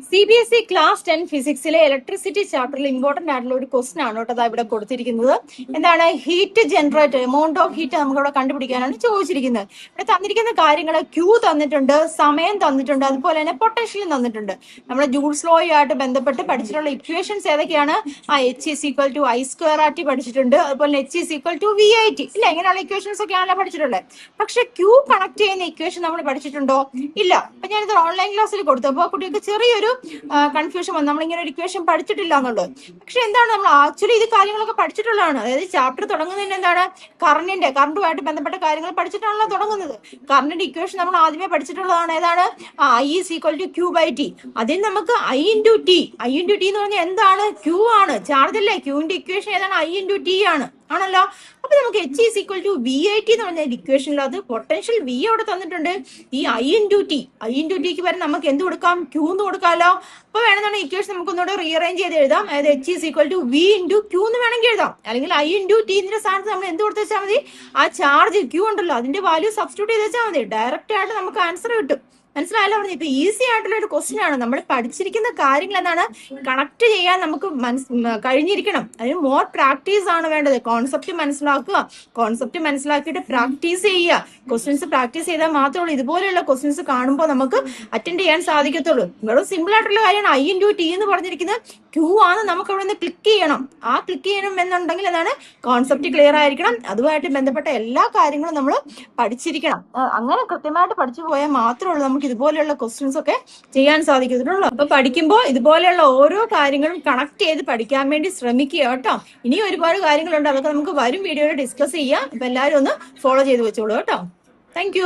CBSE class 10 ഫിസിക്സിലെ electricity ചാപ്റ്ററിൽ important ആയിട്ടുള്ള ഒരു ക്വസ്റ്റൻ ആണ് കേട്ടോ അതാ ഇവിടെ കൊടുത്തിരിക്കുന്നത്. എന്താണ് heat generator amount of heat നമുക്ക് ഇവിടെ കണ്ടുപിടിക്കാനാണ് ചോദിച്ചിരിക്കുന്നത്. ഇവിടെ തന്നിരിക്കുന്ന കാര്യങ്ങൾ ക്യൂ തന്നിട്ടുണ്ട്, സമയം തന്നിട്ടുണ്ട്, അതുപോലെ തന്നെ പൊട്ടൻഷ്യലും തന്നിട്ടുണ്ട്. നമ്മുടെ ജൂൾസ് ലോ ആയിട്ട് ബന്ധപ്പെട്ട് പഠിച്ചിട്ടുള്ള ഇക്വേഷൻസ് ഏതൊക്കെയാണ്? H=I²RT പഠിച്ചിട്ടുണ്ട്, അതുപോലെ H=VIT ഇല്ല, ഇങ്ങനെയുള്ള ഇക്വേഷൻസ് ഒക്കെ ആണല്ലോ പഠിച്ചിട്ടുള്ളത്. പക്ഷെ ക്യൂ കണക്ട് ചെയ്യുന്ന ഇക്വേഷൻ നമ്മൾ പഠിച്ചിട്ടുണ്ടോ? ഇല്ല. അപ്പൊ ഞാനിത് ഓൺലൈൻ ക്ലാസ്സിൽ കൊടുത്തു. അപ്പോൾ കുട്ടികൾക്ക് ചെറിയൊരു കൺഫ്യൂഷൻ വന്നു, നമ്മളിങ്ങനെ ഒരു ഇക്വേഷൻ പഠിച്ചിട്ടില്ല എന്നുള്ളത്. പക്ഷെ എന്താണ്, നമ്മൾ ആക്ച്വലി ഇത് കാര്യങ്ങളൊക്കെ പഠിച്ചിട്ടുള്ളതാണ്. അതായത് ചാപ്റ്റർ തുടങ്ങുന്നതിന് എന്താണ്, കറണ്ടുമായിട്ട് ബന്ധപ്പെട്ട കാര്യങ്ങൾ പഠിച്ചിട്ടാണല്ലോ തുടങ്ങുന്നത്. കറണ്ടിന്റെ ഇക്വേഷൻ നമ്മൾ ആദ്യമേ പഠിച്ചിട്ടുള്ളതാണ്. ഏതാണ്? I=Q/T. അതിൽ നമുക്ക് I×T എന്ന് പറഞ്ഞാൽ എന്താണ്? Q ആണ്, ചാർജ് അല്ലേ? ക്യൂവിന്റെ ഇക്വേഷൻ ഏതാണ്? I×T ആണല്ലോ. അപ്പൊ നമുക്ക് H=VIT എന്ന് പറഞ്ഞ ഇക്വേഷനിൽ അത് പൊട്ടൻഷ്യൽ V അവിടെ തന്നിട്ടുണ്ട്. ഈ I×Tക്ക് വരെ നമുക്ക് എന്ത് കൊടുക്കാം? Q എന്ന് കൊടുക്കാമല്ലോ. അപ്പൊ വേണമെന്നാണ് ഇക്വേഷൻ നമുക്ക് ഒന്നുകൂടെ റീഅറേഞ്ച് ചെയ്ത് എഴുതാം. അതായത് H=V×Q എന്ന് വേണമെങ്കിൽ എഴുതാം. അല്ലെങ്കിൽ I×T സ്ഥാനത്ത് നമ്മൾ എന്ത് കൊടുത്ത് വെച്ചാൽ മതി? ആ ചാർജ് Q ഉണ്ടല്ലോ അതിന്റെ വാല്യൂ സബ്സ്റ്റിറ്റ്യൂട്ട് ചെയ്ത് വെച്ചാൽ മതി. ഡയറക്റ്റ് ആയിട്ട് നമുക്ക് ആൻസർ കിട്ടും. മനസ്സിലായല്ലോ? പറഞ്ഞു. ഇപ്പൊ ഈസി ആയിട്ടുള്ള ഒരു ക്വസ്റ്റ്യൻ ആണ്. നമ്മൾ പഠിച്ചിരിക്കുന്ന കാര്യങ്ങൾ എന്താണ് കണക്ട് ചെയ്യാൻ നമുക്ക് കഴിഞ്ഞിരിക്കണം. അതിന് മോർ പ്രാക്ടീസ് ആണ് വേണ്ടത്. കോൺസെപ്റ്റ് മനസ്സിലാക്കിയിട്ട് പ്രാക്ടീസ് ചെയ്യുക. ക്വസ്റ്റ്യൻസ് പ്രാക്ടീസ് ചെയ്താൽ മാത്രമേ ഉള്ളൂ ഇതുപോലെയുള്ള ക്വസ്റ്റ്യൻസ് കാണുമ്പോൾ നമുക്ക് അറ്റൻഡ് ചെയ്യാൻ സാധിക്കത്തുള്ളൂ. വളരെ സിമ്പിൾ ആയിട്ടുള്ള കാര്യമാണ്. I×T എന്ന് പറഞ്ഞിരിക്കുന്നത് Q ആണ്. നമുക്ക് അവിടെ നിന്ന് ക്ലിക്ക് ചെയ്യണം. ആ ക്ലിക്ക് ചെയ്യണം എന്നുണ്ടെങ്കിൽ എന്താണ്, കോൺസെപ്റ്റ് ക്ലിയർ ആയിരിക്കണം. അതുമായിട്ട് ബന്ധപ്പെട്ട എല്ലാ കാര്യങ്ങളും നമ്മൾ പഠിച്ചിരിക്കണം. അങ്ങനെ കൃത്യമായിട്ട് പഠിച്ചു പോയാൽ മാത്രമേ ഉള്ളൂ നമുക്ക് ഇതുപോലെയുള്ള ക്വസ്റ്റ്യൻസ് ഒക്കെ ചെയ്യാൻ സാധിക്കത്തുള്ളൂ. അപ്പൊ പഠിക്കുമ്പോൾ ഇതുപോലെയുള്ള ഓരോ കാര്യങ്ങളും കണക്ട് ചെയ്ത് പഠിക്കാൻ വേണ്ടി ശ്രമിക്കുക കേട്ടോ. ഇനി ഒരുപാട് കാര്യങ്ങളുണ്ട്, അതൊക്കെ നമുക്ക് വരും വീഡിയോയിൽ ഡിസ്കസ് ചെയ്യാം. അപ്പൊ എല്ലാവരും ഒന്ന് ഫോളോ ചെയ്ത് വെച്ചോളൂ കേട്ടോ. താങ്ക്